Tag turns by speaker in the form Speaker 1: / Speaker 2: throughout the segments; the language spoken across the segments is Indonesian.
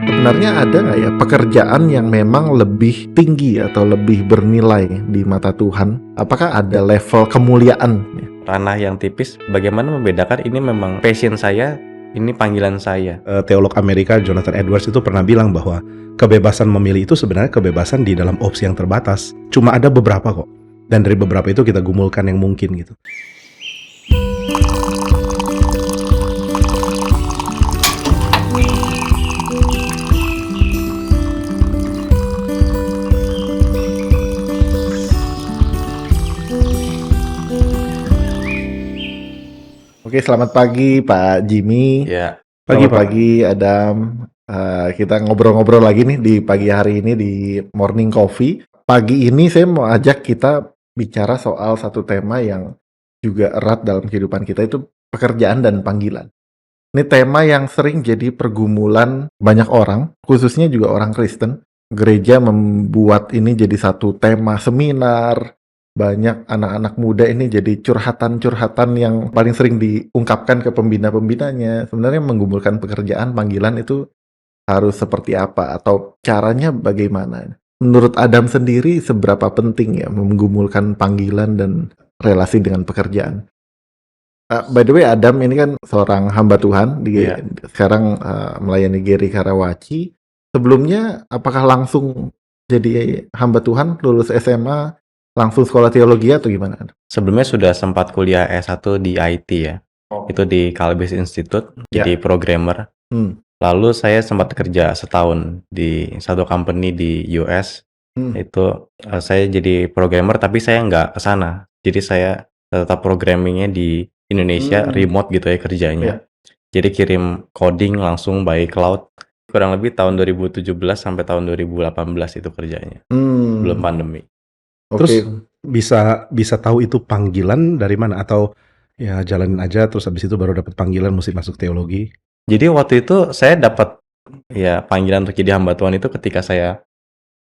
Speaker 1: Sebenarnya ada nggak ya pekerjaan yang memang lebih tinggi atau lebih bernilai di mata Tuhan? Apakah ada level kemuliaan?
Speaker 2: Ranah yang tipis, bagaimana membedakan ini memang passion saya, ini panggilan saya.
Speaker 3: Teolog Amerika Jonathan Edwards itu pernah bilang bahwa kebebasan memilih itu sebenarnya kebebasan di dalam opsi yang terbatas. Cuma ada beberapa kok. Dan dari beberapa itu kita gumulkan yang mungkin gitu.
Speaker 1: Oke, selamat pagi Pak Jimmy.
Speaker 2: Ya,
Speaker 1: Selamat
Speaker 3: Pak.
Speaker 1: pagi Adam. Kita ngobrol-ngobrol lagi nih di pagi hari ini di Morning Coffee. Pagi ini saya mau ajak kita bicara soal satu tema yang juga erat dalam kehidupan kita, itu pekerjaan dan panggilan. Ini tema yang sering jadi pergumulan banyak orang, khususnya juga orang Kristen. Gereja membuat ini jadi satu tema seminar. Banyak anak-anak muda ini jadi curhatan-curhatan yang paling sering diungkapkan ke pembina-pembinanya. Sebenarnya menggumulkan pekerjaan, panggilan itu harus seperti apa? Atau caranya bagaimana? Menurut Adam sendiri, seberapa penting ya menggumulkan panggilan dan relasi dengan pekerjaan? By the way, Adam ini kan seorang hamba Tuhan,
Speaker 2: Iya.
Speaker 1: sekarang melayani Geri Karawaci. Sebelumnya, apakah langsung jadi hamba Tuhan, lulus SMA, langsung sekolah teologi atau gimana?
Speaker 2: Sebelumnya sudah sempat kuliah S1 di IT ya. Itu di Calbis Institute, jadi programmer. Lalu saya sempat kerja setahun di satu company di US. Itu saya jadi programmer, tapi saya nggak ke sana. Jadi saya tetap programmingnya di Indonesia, remote gitu ya kerjanya. Jadi kirim coding langsung by cloud. Kurang lebih tahun 2017 sampai tahun 2018 itu kerjanya. Belum pandemi.
Speaker 3: Terus bisa tahu itu panggilan dari mana, atau ya jalanin aja terus habis itu baru dapat panggilan mesti masuk teologi?
Speaker 2: Jadi waktu itu saya dapat ya panggilan untuk jadi hamba Tuhan itu ketika saya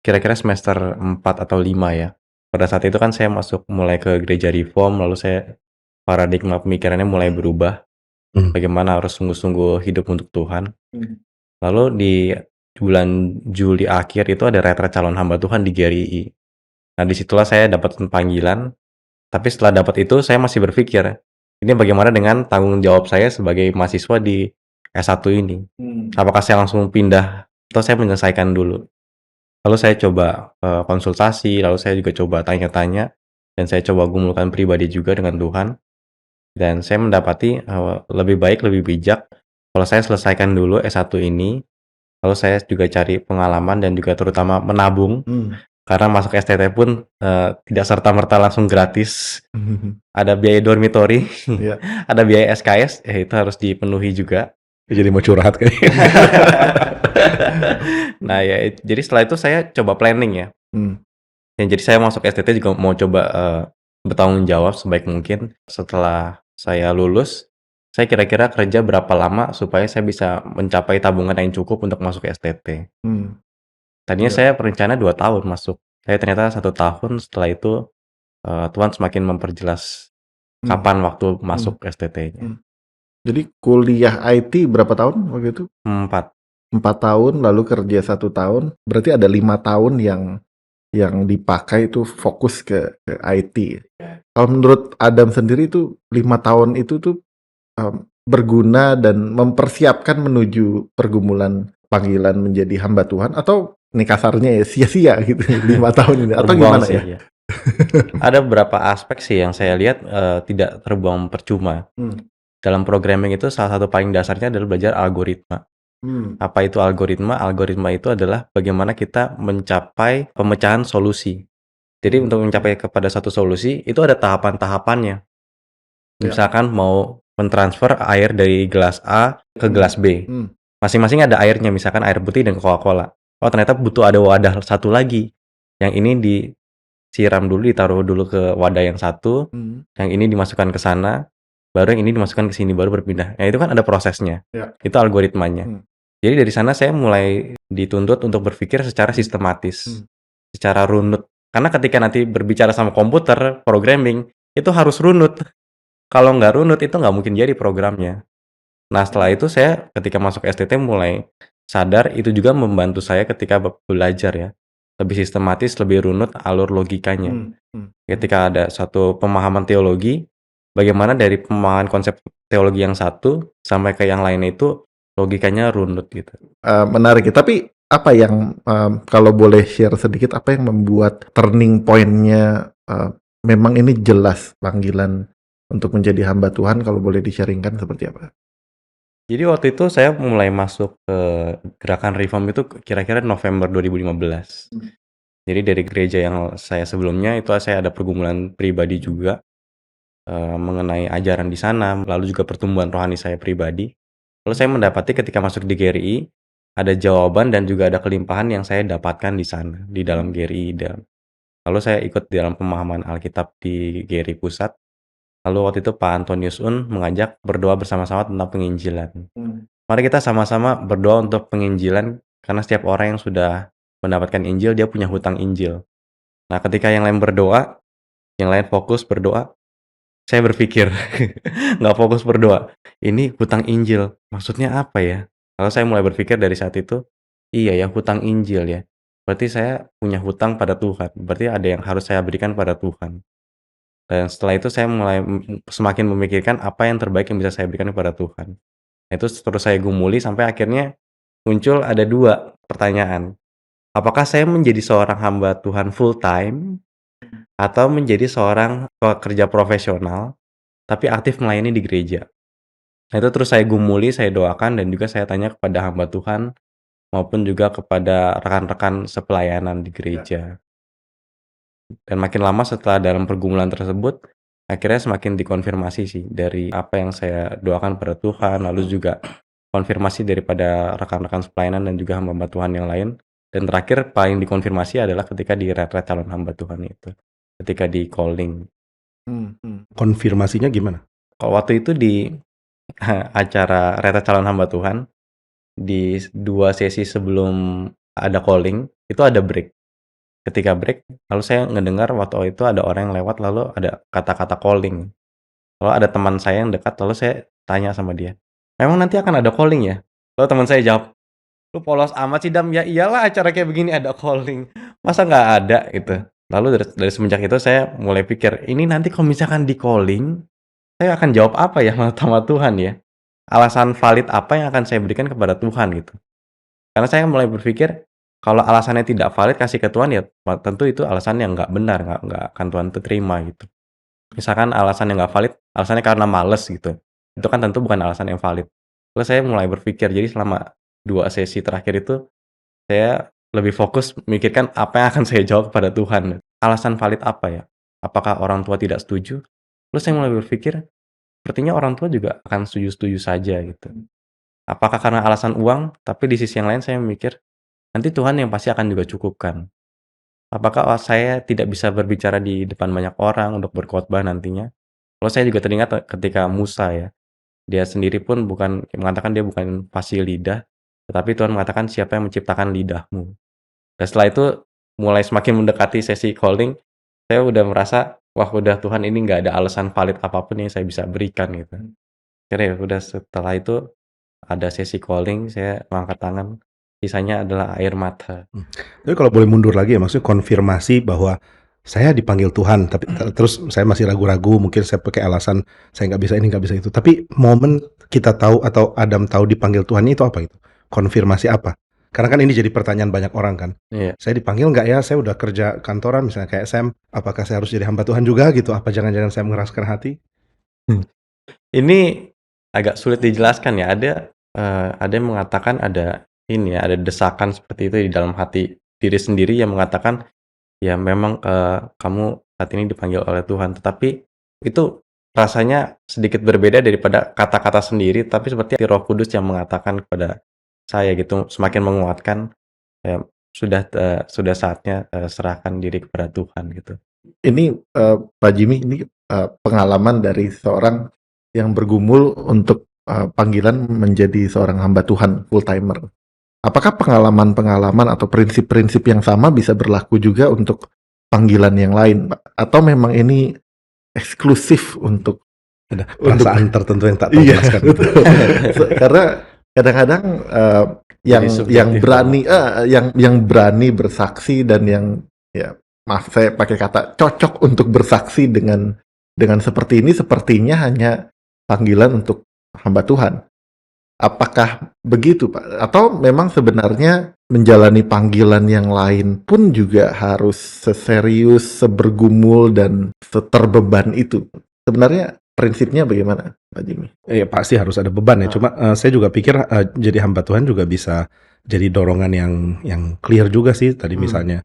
Speaker 2: kira-kira semester 4 atau 5 ya. Pada saat itu kan saya masuk mulai ke gereja reform, lalu saya paradigma pemikirannya mulai berubah. Bagaimana harus sungguh-sungguh hidup untuk Tuhan. Lalu di bulan Juli akhir itu ada retret calon hamba Tuhan di GRI. Nah disitulah saya dapat panggilan. Tapi setelah dapat itu saya masih berpikir, ini bagaimana dengan tanggung jawab saya sebagai mahasiswa di S1 ini? Apakah saya langsung pindah atau saya menyelesaikan dulu? Lalu saya coba konsultasi, lalu saya juga coba tanya-tanya, dan saya coba gumulkan pribadi juga dengan Tuhan. Dan saya mendapati lebih baik, lebih bijak kalau saya selesaikan dulu S1 ini, lalu saya juga cari pengalaman dan juga terutama menabung. Karena masuk STT pun tidak serta-merta langsung gratis. Ada biaya dormitory, ada biaya SKS, itu harus dipenuhi juga.
Speaker 3: Jadi mau curhat kayaknya.
Speaker 2: Nah ya, jadi setelah itu saya coba planning ya. Ya jadi saya masuk STT juga mau coba bertanggung jawab sebaik mungkin. Setelah saya lulus, saya kira-kira kerja berapa lama supaya saya bisa mencapai tabungan yang cukup untuk masuk STT. Tadinya saya berencana 2 tahun masuk. Saya ternyata 1 tahun, setelah itu Tuhan semakin memperjelas kapan waktu masuk STT-nya.
Speaker 1: Jadi kuliah IT berapa tahun waktu itu?
Speaker 2: 4
Speaker 1: tahun, lalu kerja 1 tahun. Berarti ada 5 tahun yang dipakai itu fokus ke IT. Kalau menurut Adam sendiri itu 5 tahun itu tuh berguna dan mempersiapkan menuju pergumulan panggilan menjadi hamba Tuhan, atau ini kasarnya ya sia-sia gitu 5 tahun ini, atau
Speaker 2: terbuang
Speaker 1: gimana
Speaker 2: sih
Speaker 1: ya?
Speaker 2: Ada beberapa aspek sih yang saya lihat tidak terbuang percuma. Dalam programming itu salah satu paling dasarnya adalah belajar algoritma. Apa itu algoritma? Algoritma itu adalah bagaimana kita mencapai pemecahan solusi. Jadi untuk mencapai kepada satu solusi itu ada tahapan-tahapannya. Misalkan mau mentransfer air dari gelas A ke gelas B. Masing-masing ada airnya, misalkan air putih dan Coca-Cola. Oh ternyata butuh ada wadah satu lagi. Yang ini disiram dulu, ditaruh dulu ke wadah yang satu. Yang ini dimasukkan ke sana, baru yang ini dimasukkan ke sini, baru berpindah. Nah itu kan ada prosesnya. Itu algoritmanya. Jadi dari sana saya mulai dituntut untuk berpikir secara sistematis, secara runut. Karena ketika nanti berbicara sama komputer, programming, itu harus runut. Kalau nggak runut itu nggak mungkin jadi programnya. Nah setelah itu saya ketika masuk STT mulai sadar itu juga membantu saya ketika belajar ya. Lebih sistematis, lebih runut alur logikanya. Ketika ada satu pemahaman teologi, bagaimana dari pemahaman konsep teologi yang satu sampai ke yang lainnya itu logikanya runut gitu.
Speaker 1: Menarik ya. Tapi apa yang kalau boleh share sedikit, apa yang membuat turning point-nya memang ini jelas panggilan untuk menjadi hamba Tuhan, kalau boleh di-sharingkan seperti apa?
Speaker 2: Jadi waktu itu saya mulai masuk ke gerakan Reform itu kira-kira November 2015. Jadi dari gereja yang saya sebelumnya itu saya ada pergumulan pribadi juga mengenai ajaran di sana, lalu juga pertumbuhan rohani saya pribadi. Lalu saya mendapati ketika masuk di GRI ada jawaban dan juga ada kelimpahan yang saya dapatkan di sana, di dalam GRI. Lalu saya ikut di dalam pemahaman Alkitab di GRI Pusat. Lalu waktu itu Pak Antonius Un mengajak berdoa bersama-sama tentang penginjilan. Mari kita sama-sama berdoa untuk penginjilan, karena setiap orang yang sudah mendapatkan Injil, dia punya hutang Injil. Nah, ketika yang lain berdoa, yang lain fokus berdoa, saya berpikir, nggak fokus berdoa, ini hutang Injil, maksudnya apa ya? Lalu saya mulai berpikir dari saat itu, iya ya, hutang Injil ya. Berarti saya punya hutang pada Tuhan, berarti ada yang harus saya berikan pada Tuhan. Dan setelah itu saya mulai semakin memikirkan apa yang terbaik yang bisa saya berikan kepada Tuhan. Itu terus saya gumuli sampai akhirnya muncul ada 2 pertanyaan. Apakah saya menjadi seorang hamba Tuhan full time atau menjadi seorang pekerja profesional tapi aktif melayani di gereja? Nah, itu terus saya gumuli, saya doakan dan juga saya tanya kepada hamba Tuhan maupun juga kepada rekan-rekan sepelayanan di gereja. Dan makin lama setelah dalam pergumulan tersebut, akhirnya semakin dikonfirmasi sih dari apa yang saya doakan pada Tuhan, lalu juga konfirmasi daripada rekan-rekan sepelayanan dan juga hamba Tuhan yang lain. Dan terakhir paling dikonfirmasi adalah ketika di retret calon hamba Tuhan itu, ketika di calling.
Speaker 3: Konfirmasinya gimana?
Speaker 2: Kalau waktu itu di acara retret calon hamba Tuhan, di 2 sesi sebelum ada calling, itu ada break. Ketika break, lalu saya ngedengar waktu itu ada orang yang lewat lalu ada kata-kata calling. Lalu ada teman saya yang dekat, lalu saya tanya sama dia, "Memang nanti akan ada calling ya?" Lalu teman saya jawab, "Lu polos amat sih Dam, ya iyalah acara kayak begini ada calling, masa nggak ada?" gitu. Lalu dari semenjak itu saya mulai pikir, ini nanti kalau misalkan di calling, saya akan jawab apa ya sama Tuhan ya? Alasan valid apa yang akan saya berikan kepada Tuhan gitu. Karena saya mulai berpikir, kalau alasannya tidak valid kasih ke Tuhan ya tentu itu alasan yang nggak benar, nggak akan Tuhan terima gitu. Misalkan alasan yang nggak valid, alasannya karena males gitu, itu kan tentu bukan alasan yang valid. Terus saya mulai berpikir, jadi selama 2 sesi terakhir itu, saya lebih fokus memikirkan apa yang akan saya jawab kepada Tuhan. Alasan valid apa ya? Apakah orang tua tidak setuju? Terus saya mulai berpikir, sepertinya orang tua juga akan setuju-setuju saja gitu. Apakah karena alasan uang? Tapi di sisi yang lain saya mikir, nanti Tuhan yang pasti akan juga cukupkan. Apakah saya tidak bisa berbicara di depan banyak orang untuk berkhotbah nantinya? Kalau saya juga teringat ketika Musa ya, dia sendiri pun mengatakan dia bukan fasih lidah, tetapi Tuhan mengatakan siapa yang menciptakan lidahmu. Dan setelah itu mulai semakin mendekati sesi calling, saya udah merasa, wah udah Tuhan ini nggak ada alasan valid apapun yang saya bisa berikan gitu. Akhirnya ya udah setelah itu ada sesi calling, saya mengangkat tangan, sisanya adalah air mata.
Speaker 3: Tapi kalau boleh mundur lagi ya, maksudnya konfirmasi bahwa saya dipanggil Tuhan, tapi terus saya masih ragu-ragu, mungkin saya pakai alasan saya nggak bisa ini, nggak bisa itu. Tapi momen kita tahu atau Adam tahu dipanggil Tuhan itu apa itu? Konfirmasi apa? Karena kan ini jadi pertanyaan banyak orang kan.
Speaker 2: Iya.
Speaker 3: Saya dipanggil nggak ya? Saya udah kerja kantoran misalnya kayak Sam. Apakah saya harus jadi hamba Tuhan juga gitu? Apa jangan-jangan saya mengeraskan hati?
Speaker 2: Ini agak sulit dijelaskan ya. Ada yang mengatakan ada ini ya, ada desakan seperti itu di dalam hati diri sendiri yang mengatakan ya memang kamu saat ini dipanggil oleh Tuhan. Tetapi itu rasanya sedikit berbeda daripada kata-kata sendiri. Tapi seperti Roh Kudus yang mengatakan kepada saya gitu, semakin menguatkan ya, sudah saatnya serahkan diri kepada Tuhan gitu.
Speaker 1: Ini Pak Jimmy, ini pengalaman dari seorang yang bergumul untuk panggilan menjadi seorang hamba Tuhan full timer. Apakah pengalaman-pengalaman atau prinsip-prinsip yang sama bisa berlaku juga untuk panggilan yang lain, Pak? Atau memang ini eksklusif untuk
Speaker 3: Ada perasaan tertentu yang tak
Speaker 1: iya,
Speaker 3: terjelaskan.
Speaker 1: betul. Karena kadang-kadang
Speaker 2: Jadi
Speaker 1: yang
Speaker 2: subjektif
Speaker 1: berani
Speaker 2: banget.
Speaker 1: yang berani bersaksi dan yang ya maaf saya pakai kata cocok untuk bersaksi dengan seperti ini sepertinya hanya panggilan untuk hamba Tuhan. Apakah begitu, Pak? Atau memang sebenarnya menjalani panggilan yang lain pun juga harus seserius, sebergumul, dan seterbeban itu? Sebenarnya prinsipnya bagaimana, Pak Jimmy?
Speaker 3: Ya pasti harus ada beban ya.
Speaker 1: Ah,
Speaker 3: Cuma saya juga pikir jadi hamba Tuhan juga bisa jadi dorongan yang clear juga sih. Tadi
Speaker 1: hmm,
Speaker 3: misalnya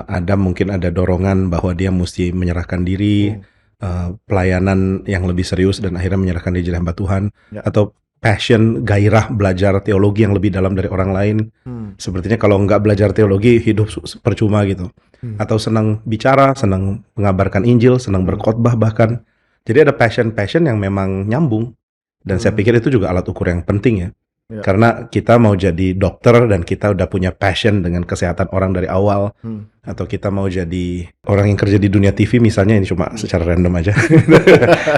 Speaker 3: Adam mungkin ada dorongan bahwa dia mesti menyerahkan diri,
Speaker 1: hmm,
Speaker 3: pelayanan yang lebih serius dan akhirnya menyerahkan diri jadi hamba Tuhan,
Speaker 1: ya,
Speaker 3: atau passion, gairah belajar teologi yang lebih dalam dari orang lain.
Speaker 1: hmm,
Speaker 3: Sepertinya kalau nggak belajar teologi hidup percuma gitu.
Speaker 1: hmm,
Speaker 3: Atau senang bicara, senang mengabarkan Injil, senang
Speaker 1: hmm,
Speaker 3: berkhotbah bahkan. Jadi ada passion-passion yang memang nyambung. Dan saya pikir
Speaker 1: hmm,
Speaker 3: itu juga alat ukur yang penting ya.
Speaker 1: ya,
Speaker 3: Karena kita mau jadi dokter dan kita udah punya passion dengan kesehatan orang dari awal.
Speaker 1: hmm,
Speaker 3: Atau kita mau jadi orang yang kerja di dunia TV misalnya, ini cuma
Speaker 1: hmm.
Speaker 3: secara random aja.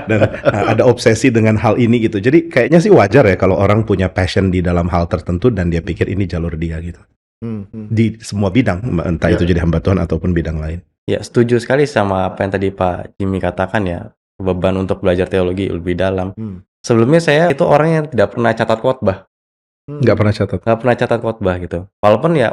Speaker 3: Dan ada obsesi dengan hal ini gitu. Jadi kayaknya sih wajar ya kalau orang punya passion di dalam hal tertentu dan dia pikir ini jalur dia gitu.
Speaker 1: Hmm, hmm.
Speaker 3: Di semua bidang, entah
Speaker 1: Ya,
Speaker 3: itu jadi hamba Tuhan ataupun bidang lain.
Speaker 2: Ya, setuju sekali sama apa yang tadi Pak Jimmy katakan ya, beban untuk belajar teologi lebih dalam.
Speaker 1: hmm,
Speaker 2: Sebelumnya saya itu orang yang tidak pernah catat khotbah,
Speaker 3: Nggak
Speaker 1: hmm,
Speaker 3: pernah catat.
Speaker 2: nggak pernah catat khotbah gitu. Walaupun ya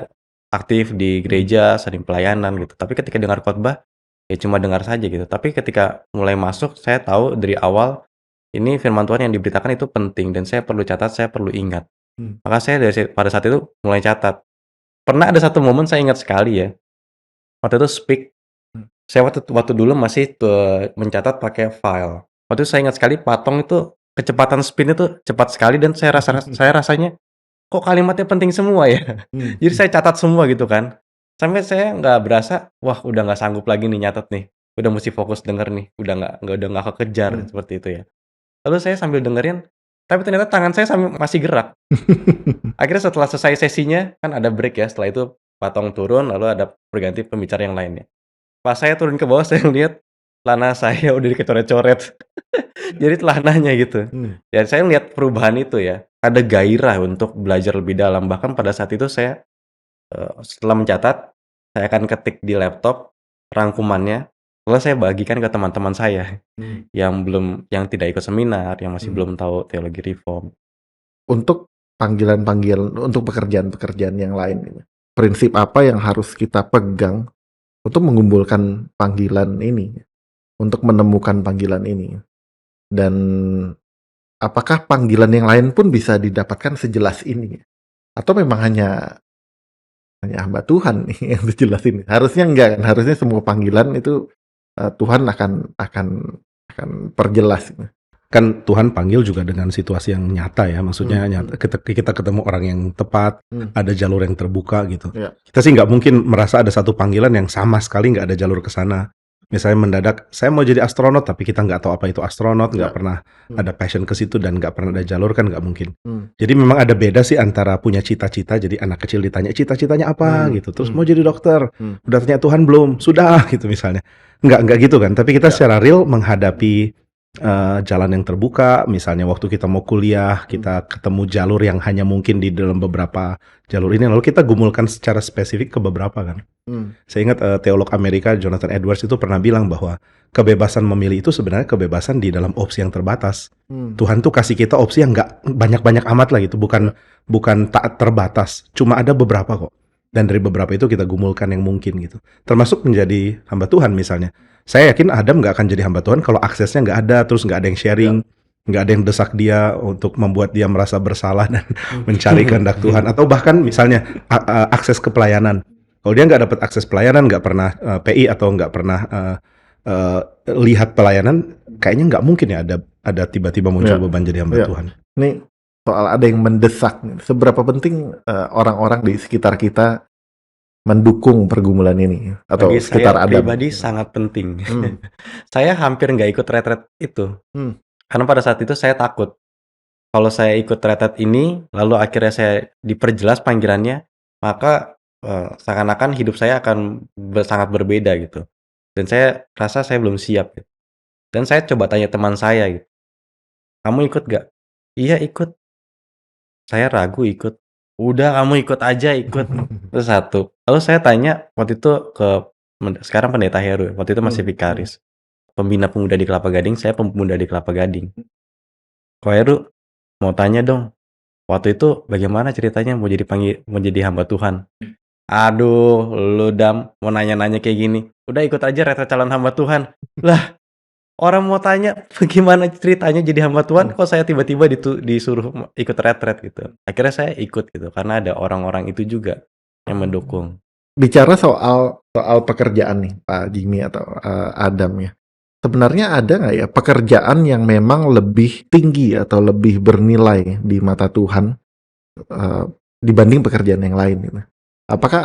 Speaker 2: aktif di
Speaker 1: hmm,
Speaker 2: gereja, sering pelayanan gitu. Tapi ketika dengar khotbah, ya cuma dengar saja gitu. Tapi ketika mulai masuk, saya tahu dari awal ini firman Tuhan yang diberitakan itu penting dan saya perlu catat, saya perlu ingat.
Speaker 1: hmm,
Speaker 2: Maka saya pada saat itu mulai catat. Pernah ada satu momen saya ingat sekali ya. Waktu itu speak.
Speaker 1: hmm,
Speaker 2: Saya waktu dulu masih mencatat pakai file. Waktu itu saya ingat sekali Patong itu kecepatan spin itu cepat sekali dan saya rasanya, kok kalimatnya penting semua ya?
Speaker 1: hmm,
Speaker 2: Jadi saya catat semua gitu kan. Sampai saya nggak berasa, wah udah nggak sanggup lagi nih nyatet nih. Udah mesti fokus denger nih, udah nggak kekejar
Speaker 1: hmm.
Speaker 2: seperti itu ya. Lalu saya sambil dengerin, tapi ternyata tangan saya masih gerak. Akhirnya setelah selesai sesinya, kan ada break ya, setelah itu Patong turun lalu ada berganti pembicara yang lainnya. Pas saya turun ke bawah saya lihat celana saya udah dicoret-coret. Jadi celananya gitu.
Speaker 1: Hmm,
Speaker 2: Ya saya lihat perubahan itu ya. Ada gairah untuk belajar lebih dalam. Bahkan pada saat itu saya setelah mencatat, saya akan ketik di laptop rangkumannya, lalu saya bagikan ke teman-teman saya
Speaker 1: hmm,
Speaker 2: yang tidak ikut seminar, yang masih
Speaker 1: hmm.
Speaker 2: belum tahu teologi reform.
Speaker 1: Untuk panggilan-panggilan, untuk pekerjaan-pekerjaan yang lain, gitu. Prinsip apa yang harus kita pegang untuk mengumpulkan panggilan ini, untuk menemukan panggilan ini? Dan apakah panggilan yang lain pun bisa didapatkan sejelas ini? Atau memang hanya hamba Tuhan nih yang sejelas ini? Harusnya enggak kan? Harusnya semua panggilan itu Tuhan akan perjelas.
Speaker 3: Kan Tuhan panggil juga dengan situasi yang nyata ya, maksudnya
Speaker 1: Hmm,
Speaker 3: nyata, kita ketemu orang yang tepat,
Speaker 1: hmm,
Speaker 3: ada jalur yang terbuka gitu.
Speaker 1: ya,
Speaker 3: Kita sih nggak mungkin merasa ada satu panggilan yang sama sekali nggak ada jalur ke sana. Misalnya mendadak, saya mau jadi astronot, tapi kita nggak tahu apa itu astronot, nggak
Speaker 1: ya,
Speaker 3: pernah
Speaker 1: hmm,
Speaker 3: ada passion ke situ dan nggak pernah ada jalur, kan nggak mungkin.
Speaker 1: hmm,
Speaker 3: Jadi memang ada beda sih antara punya cita-cita, jadi anak kecil ditanya cita-citanya apa
Speaker 1: hmm,
Speaker 3: gitu, terus
Speaker 1: hmm,
Speaker 3: mau jadi dokter,
Speaker 1: hmm,
Speaker 3: udah tanya Tuhan belum, sudah gitu misalnya. Nggak gitu kan, tapi kita
Speaker 1: ya,
Speaker 3: secara real menghadapi jalan yang terbuka, misalnya waktu kita mau kuliah,
Speaker 1: hmm,
Speaker 3: kita ketemu jalur yang hanya mungkin di dalam beberapa jalur ini, lalu kita gumulkan secara spesifik ke beberapa kan.
Speaker 1: hmm,
Speaker 3: Saya ingat teolog Amerika Jonathan Edwards itu pernah bilang bahwa kebebasan memilih itu sebenarnya kebebasan di dalam opsi yang terbatas.
Speaker 1: hmm,
Speaker 3: Tuhan tuh kasih kita opsi yang nggak banyak-banyak amat lah gitu, bukan
Speaker 1: ya,
Speaker 3: bukan tak terbatas, cuma ada beberapa kok. Dan dari beberapa itu kita gumulkan yang mungkin gitu. Termasuk menjadi hamba Tuhan misalnya. Saya yakin Adam nggak akan jadi hamba Tuhan kalau aksesnya nggak ada, terus nggak ada yang sharing,
Speaker 1: ya,
Speaker 3: nggak ada yang desak dia untuk membuat dia merasa bersalah dan
Speaker 1: hmm,
Speaker 3: mencari kehendak Tuhan. Atau bahkan misalnya akses ke pelayanan. Kalau dia nggak dapat akses pelayanan, nggak pernah PI atau nggak pernah uh, lihat pelayanan, kayaknya nggak mungkin ya ada tiba-tiba muncul
Speaker 1: ya,
Speaker 3: beban jadi hamba
Speaker 1: ya.
Speaker 3: Tuhan.
Speaker 1: Ini soal ada yang mendesak. Seberapa penting orang-orang di sekitar kita mendukung pergumulan ini atau
Speaker 2: Bagi
Speaker 1: sekitar
Speaker 2: saya
Speaker 1: Adam?
Speaker 2: pribadi sangat penting.
Speaker 1: Hmm,
Speaker 2: Saya hampir nggak ikut retret itu.
Speaker 1: hmm,
Speaker 2: Karena pada saat itu saya takut. Kalau saya ikut retret ini, lalu akhirnya saya diperjelas panggilannya, maka seakan-akan hidup saya akan sangat berbeda gitu. Dan saya rasa saya belum siap. Gitu. Dan saya coba tanya teman saya gitu, kamu ikut gak? Iya ikut. Saya ragu ikut. Udah kamu ikut aja, ikut. Itu satu. Lalu saya tanya waktu itu ke sekarang pendeta Heru, waktu itu masih vikaris. Pembina pemuda di Kelapa Gading, saya pemuda di Kelapa Gading. Ko Heru, mau tanya dong. Waktu itu bagaimana ceritanya mau jadi hamba Tuhan? Aduh, lu Dam, mau nanya-nanya kayak gini. Udah ikut aja retret calon hamba Tuhan. Lah, orang mau tanya bagaimana ceritanya jadi hamba Tuhan, kok saya tiba-tiba disuruh ikut retret gitu. Akhirnya saya ikut gitu, karena ada orang-orang itu juga yang mendukung.
Speaker 1: Bicara soal pekerjaan nih, Pak Jimmy atau Adam ya. Sebenarnya ada nggak ya pekerjaan yang memang lebih tinggi atau lebih bernilai di mata Tuhan dibanding pekerjaan yang lain gitu? Apakah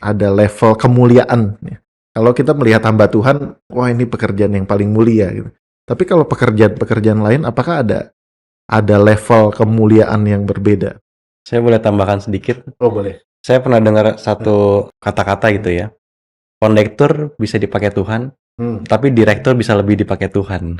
Speaker 1: ada level kemuliaan ya? Kalau kita melihat hamba Tuhan, wah ini pekerjaan yang paling mulia gitu. Tapi kalau pekerjaan-pekerjaan lain, apakah ada level kemuliaan yang berbeda?
Speaker 2: Saya boleh tambahkan sedikit?
Speaker 1: Oh boleh.
Speaker 2: Saya pernah dengar satu kata-kata gitu ya. Kondektur bisa dipakai Tuhan, tapi direktur bisa lebih dipakai Tuhan.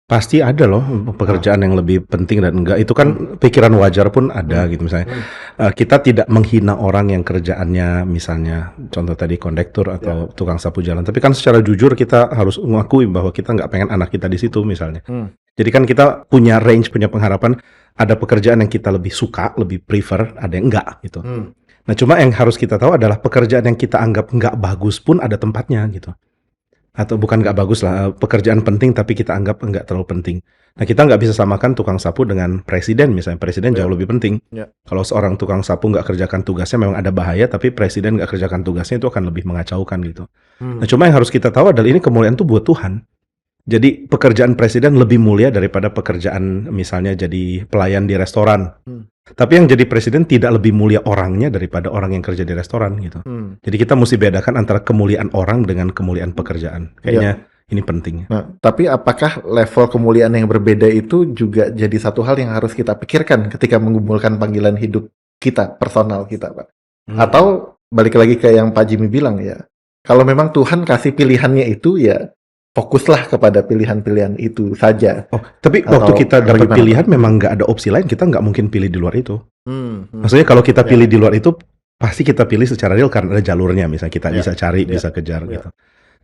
Speaker 3: Pasti ada loh pekerjaan yang lebih penting dan enggak. Itu kan pikiran wajar pun ada gitu misalnya. Kita tidak menghina orang yang kerjaannya misalnya contoh tadi kondektur atau tukang sapu jalan. Tapi kan secara jujur kita harus mengakui bahwa kita nggak pengen anak kita di situ misalnya. Jadi kan kita punya range, punya pengharapan. Ada pekerjaan yang kita lebih suka, lebih prefer, ada yang enggak gitu. Nah cuma yang harus kita tahu adalah pekerjaan yang kita anggap nggak bagus pun ada tempatnya gitu. Atau bukan nggak bagus lah, pekerjaan penting tapi kita anggap nggak terlalu penting. Nah kita nggak bisa samakan tukang sapu dengan presiden misalnya. Presiden jauh lebih penting. Kalau seorang tukang sapu nggak kerjakan tugasnya memang ada bahaya, tapi presiden nggak kerjakan tugasnya itu akan lebih mengacaukan gitu. Nah cuma yang harus kita tahu adalah ini kemuliaan itu buat Tuhan. Jadi pekerjaan presiden lebih mulia daripada pekerjaan misalnya jadi pelayan di restoran. Tapi yang jadi presiden tidak lebih mulia orangnya daripada orang yang kerja di restoran gitu. Jadi kita mesti bedakan antara kemuliaan orang dengan kemuliaan pekerjaan. Kayaknya ini penting.
Speaker 1: Nah, tapi apakah level kemuliaan yang berbeda itu juga jadi satu hal yang harus kita pikirkan ketika menggumulkan panggilan hidup kita, personal kita, Pak? Atau balik lagi ke yang Pak Jimmy bilang ya, kalau memang Tuhan kasih pilihannya itu ya fokuslah kepada pilihan-pilihan itu saja.
Speaker 3: Oh, tapi waktu kita dapat pilihan memang nggak ada opsi lain, kita nggak mungkin pilih di luar itu. Maksudnya kalau kita pilih di luar itu, pasti kita pilih secara real karena ada jalurnya, misalnya kita bisa cari, bisa kejar gitu.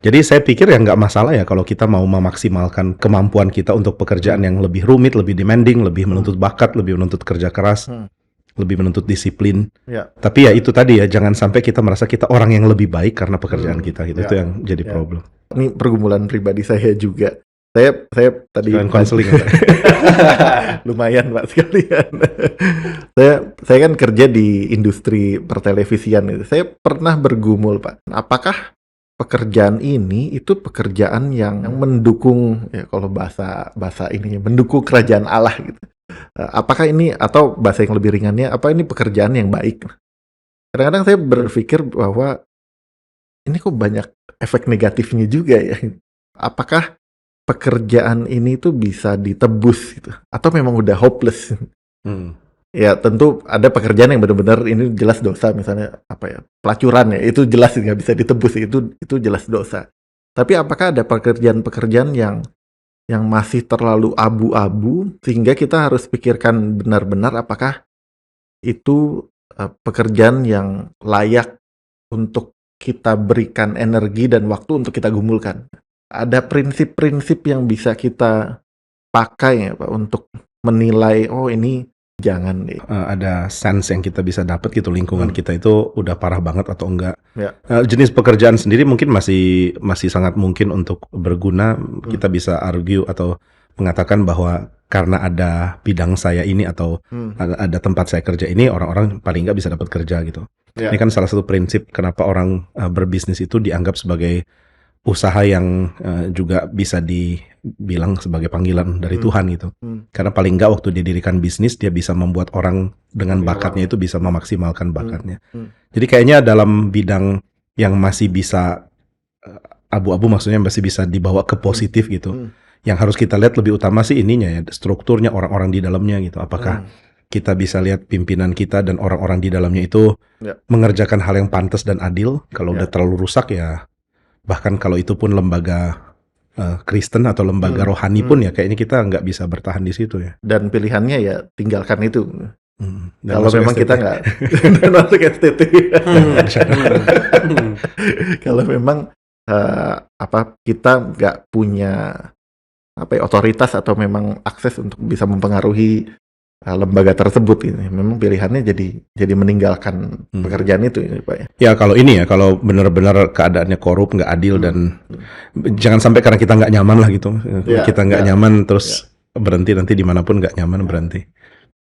Speaker 3: Jadi saya pikir ya nggak masalah ya kalau kita mau memaksimalkan kemampuan kita untuk pekerjaan yang lebih rumit, lebih demanding, lebih menuntut bakat, lebih menuntut kerja keras, lebih menuntut disiplin. Tapi ya itu tadi ya, jangan sampai kita merasa kita orang yang lebih baik karena pekerjaan kita gitu. Itu yang jadi problem.
Speaker 1: Ini pergumulan pribadi saya juga. Saya tadi
Speaker 3: konseling
Speaker 1: lumayan Pak sekalian. saya kan kerja di industri pertelevisian itu. Saya pernah bergumul Pak. Apakah pekerjaan ini itu pekerjaan yang mendukung ya kalau bahasa ini mendukung kerajaan Allah gitu. Apakah ini atau bahasa yang lebih ringannya apa ini pekerjaan yang baik? Kadang-kadang saya berpikir bahwa ini kok banyak efek negatifnya juga ya. Apakah pekerjaan ini tuh bisa ditebus gitu? Atau memang udah hopeless? Ya tentu ada pekerjaan yang benar-benar ini jelas dosa, misalnya apa ya, pelacuran ya, itu jelas nggak bisa ditebus, itu jelas dosa. Tapi apakah ada pekerjaan-pekerjaan yang masih terlalu abu-abu sehingga kita harus pikirkan benar-benar apakah itu pekerjaan yang layak untuk kita berikan energi dan waktu untuk kita gumulkan. Ada prinsip-prinsip yang bisa kita pakai ya Pak untuk menilai oh ini jangan deh.
Speaker 3: Ada sense yang kita bisa dapat gitu, lingkungan kita itu udah parah banget atau enggak. Jenis pekerjaan sendiri mungkin masih sangat mungkin untuk berguna. Kita bisa argue atau mengatakan bahwa karena ada bidang saya ini atau ada tempat saya kerja ini, orang-orang paling nggak bisa dapat kerja gitu. Ini kan salah satu prinsip kenapa orang berbisnis itu dianggap sebagai usaha yang juga bisa dibilang sebagai panggilan dari Tuhan gitu. Karena paling nggak waktu didirikan bisnis dia bisa membuat orang dengan bakatnya itu bisa memaksimalkan bakatnya. Jadi kayaknya dalam bidang yang masih bisa abu-abu, maksudnya masih bisa dibawa ke positif gitu. Yang harus kita lihat lebih utama sih ininya ya, strukturnya orang-orang di dalamnya gitu. Apakah kita bisa lihat pimpinan kita dan orang-orang di dalamnya itu mengerjakan hal yang pantas dan adil. Kalau udah terlalu rusak ya, bahkan kalau itu pun lembaga Kristen atau lembaga rohani pun ya kayaknya kita nggak bisa bertahan di situ ya.
Speaker 1: Dan pilihannya ya tinggalkan itu.
Speaker 3: Dan
Speaker 1: Kalau
Speaker 3: masuk
Speaker 1: memang
Speaker 3: STT.
Speaker 1: kita nggak dan masuk STT. Kalau memang kita nggak punya otoritas atau memang akses untuk bisa mempengaruhi lembaga tersebut ini, memang pilihannya jadi meninggalkan pekerjaan itu ya, Pak ya.
Speaker 3: Ya kalau ini ya, kalau benar-benar keadaannya korup, nggak adil dan jangan sampai karena kita nggak nyaman lah gitu,
Speaker 1: Ya,
Speaker 3: kita nggak nyaman terus berhenti, nanti dimanapun nggak nyaman berhenti.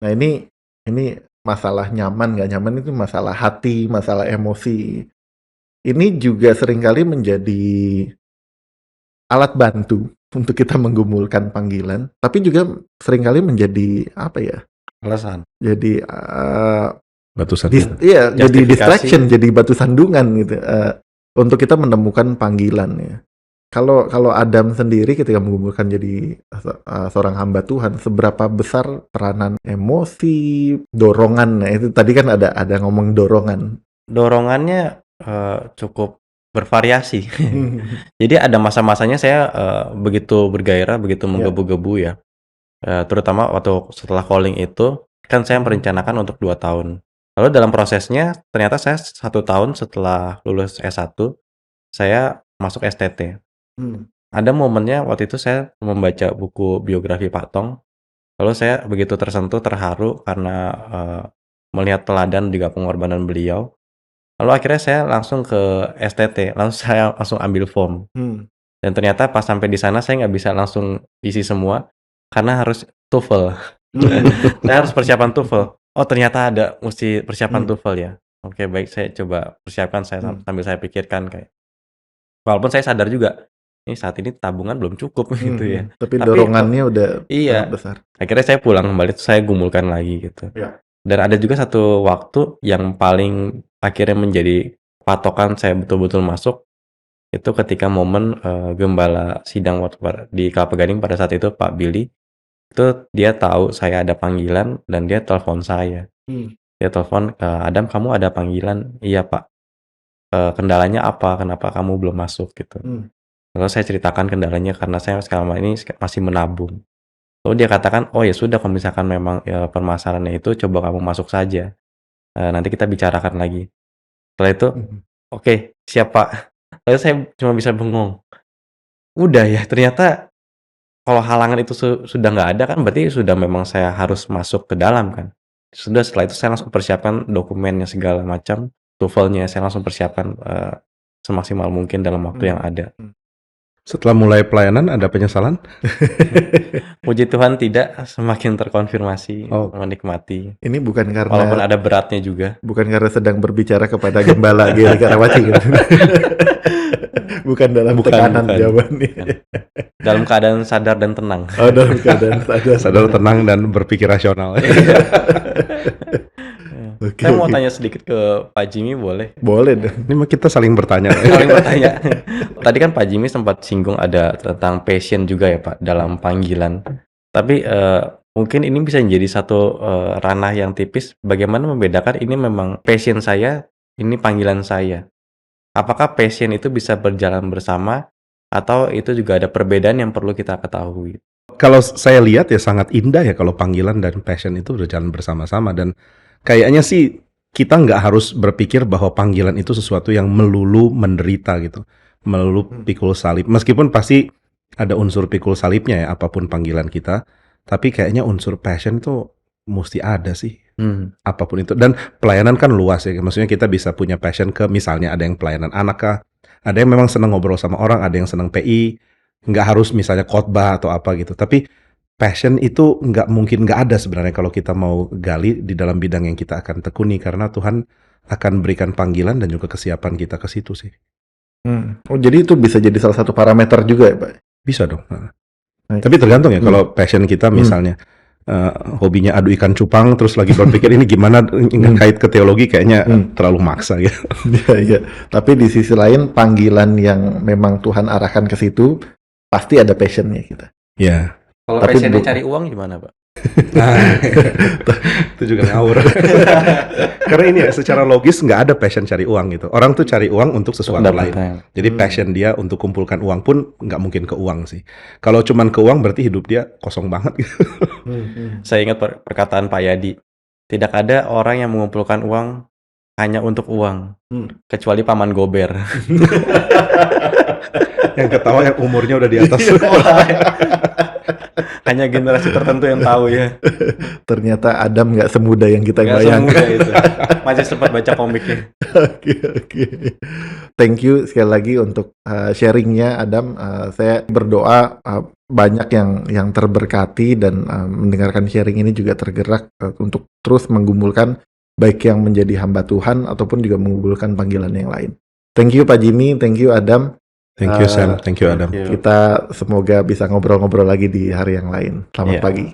Speaker 1: Nah ini masalah nyaman nggak nyaman itu masalah hati, masalah emosi. Ini juga seringkali menjadi alat bantu untuk kita menggumulkan panggilan, tapi juga seringkali menjadi
Speaker 2: Alasan.
Speaker 1: jadi
Speaker 3: Batu sandungan.
Speaker 1: jadi
Speaker 2: Justifikasi.
Speaker 1: distraction, jadi batu sandungan gitu untuk kita menemukan panggilan ya. Kalau Adam sendiri ketika menggumulkan jadi seorang hamba Tuhan, seberapa besar peranan emosi, dorongan? Nah, itu tadi kan ada ngomong dorongan.
Speaker 2: Dorongannya cukup bervariasi. Jadi ada masa-masanya saya begitu bergairah, begitu menggebu-gebu ya. Terutama waktu setelah calling itu, kan saya merencanakan untuk 2 tahun. Lalu dalam prosesnya, ternyata saya 1 tahun setelah lulus S1, saya masuk STT. Ada momennya waktu itu saya membaca buku biografi Pak Tong, lalu saya begitu tersentuh, terharu karena melihat teladan juga pengorbanan beliau. Lalu akhirnya saya langsung ke STT, lalu saya langsung ambil form. Dan ternyata pas sampai di sana saya nggak bisa langsung isi semua, karena harus TOEFL. Saya harus persiapan TOEFL. Oh ternyata ada mesti persiapan TOEFL ya. Oke baik, saya coba persiapkan, sambil saya pikirkan kayak. Walaupun saya sadar juga, ini saat ini tabungan belum cukup gitu ya.
Speaker 1: Tapi dorongannya udah
Speaker 2: iya,
Speaker 1: sangat besar.
Speaker 2: Akhirnya saya pulang kembali, saya gumulkan lagi gitu.
Speaker 1: Ya.
Speaker 2: Dan ada juga satu waktu yang paling akhirnya menjadi patokan saya betul-betul masuk, itu ketika momen gembala sidang di Kelapa Gading pada saat itu, Pak Billy, itu dia tahu saya ada panggilan dan dia telepon saya. Dia telepon, Adam kamu ada panggilan? Iya Pak. Kendalanya apa? Kenapa kamu belum masuk gitu? Lalu saya ceritakan kendalanya karena saya sekarang ini masih menabung. Lalu dia katakan, oh ya sudah kalau misalkan memang permasalahannya itu coba kamu masuk saja. Nanti kita bicarakan lagi. Setelah itu, oke, siap Pak. Lalu saya cuma bisa bengong. Udah ya, ternyata kalau halangan itu sudah nggak ada kan berarti sudah memang saya harus masuk ke dalam kan. Sudah setelah itu saya langsung persiapkan dokumennya segala macam, TOEFL-nya saya langsung persiapkan semaksimal mungkin dalam waktu yang ada.
Speaker 3: Setelah mulai pelayanan ada penyesalan?
Speaker 2: Puji Tuhan tidak, semakin terkonfirmasi, menikmati.
Speaker 1: Ini bukan karena
Speaker 2: Walaupun ada beratnya juga.
Speaker 1: Bukan karena sedang berbicara kepada gembala Giri Karawaci kan? Bukan dalam tekanan jawabannya.
Speaker 2: Dalam keadaan sadar dan tenang.
Speaker 1: Oh, dalam keadaan
Speaker 3: sadar, tenang dan berpikir rasional.
Speaker 2: Saya mau tanya sedikit ke Pak Jimmy, boleh?
Speaker 1: Boleh dong.
Speaker 3: Ini kita saling bertanya.
Speaker 2: Saling bertanya. Tadi kan Pak Jimmy sempat singgung ada tentang passion juga ya Pak dalam panggilan. Tapi mungkin ini bisa menjadi satu ranah yang tipis. Bagaimana membedakan ini memang passion saya, ini panggilan saya. Apakah passion itu bisa berjalan bersama atau itu juga ada perbedaan yang perlu kita ketahui?
Speaker 3: Kalau saya lihat ya sangat indah ya kalau panggilan dan passion itu berjalan bersama-sama, dan kayaknya sih kita nggak harus berpikir bahwa panggilan itu sesuatu yang melulu menderita gitu, melulu pikul salib. Meskipun pasti ada unsur pikul salibnya ya apapun panggilan kita, tapi kayaknya unsur passion itu mesti ada sih. Apapun itu. Dan pelayanan kan luas ya, maksudnya kita bisa punya passion ke misalnya ada yang pelayanan anak kah, ada yang memang senang ngobrol sama orang, ada yang senang PI, nggak harus misalnya khotbah atau apa gitu. Tapi passion itu mungkin nggak ada sebenarnya kalau kita mau gali di dalam bidang yang kita akan tekuni, karena Tuhan akan berikan panggilan dan juga kesiapan kita ke situ sih.
Speaker 1: Oh jadi itu bisa jadi salah satu parameter juga ya Pak?
Speaker 3: Bisa dong. Tapi tergantung ya, kalau passion kita misalnya hobinya adu ikan cupang, terus lagi berpikir ini gimana ngekait ke teologi, kayaknya terlalu maksa ya.
Speaker 1: Iya. Tapi di sisi lain panggilan yang memang Tuhan arahkan ke situ pasti ada passionnya kita.
Speaker 3: Ya.
Speaker 2: Kalau passionnya cari uang gimana Pak?
Speaker 3: Nah, itu juga ngawur. Karena ini ya, secara logis nggak ada passion cari uang gitu. Orang tuh cari uang untuk sesuatu lain.
Speaker 2: Pendapatan.
Speaker 3: Jadi passion dia untuk kumpulkan uang pun nggak mungkin ke uang sih. Kalau cuman ke uang berarti hidup dia kosong banget gitu.
Speaker 2: Saya ingat perkataan Pak Yadi, tidak ada orang yang mengumpulkan uang hanya untuk uang, kecuali Paman Gober.
Speaker 3: Yang ketawa yang umurnya udah di atas.
Speaker 2: Hanya generasi tertentu yang tahu ya.
Speaker 1: Ternyata Adam nggak semudah yang kita
Speaker 2: Nggak
Speaker 1: bayangkan.
Speaker 2: semudah itu. Masih sempat baca komiknya.
Speaker 1: Oke. Thank you sekali lagi untuk sharingnya Adam. Saya berdoa banyak yang terberkati dan mendengarkan sharing ini juga tergerak untuk terus menggumulkan baik yang menjadi hamba Tuhan ataupun juga menggumulkan panggilan yang lain. Thank you Pak Jimmy, thank you Adam.
Speaker 3: Thank you Sam, thank you Adam.
Speaker 1: Kita semoga bisa ngobrol-ngobrol lagi di hari yang lain. Selamat
Speaker 2: Iya.
Speaker 1: pagi.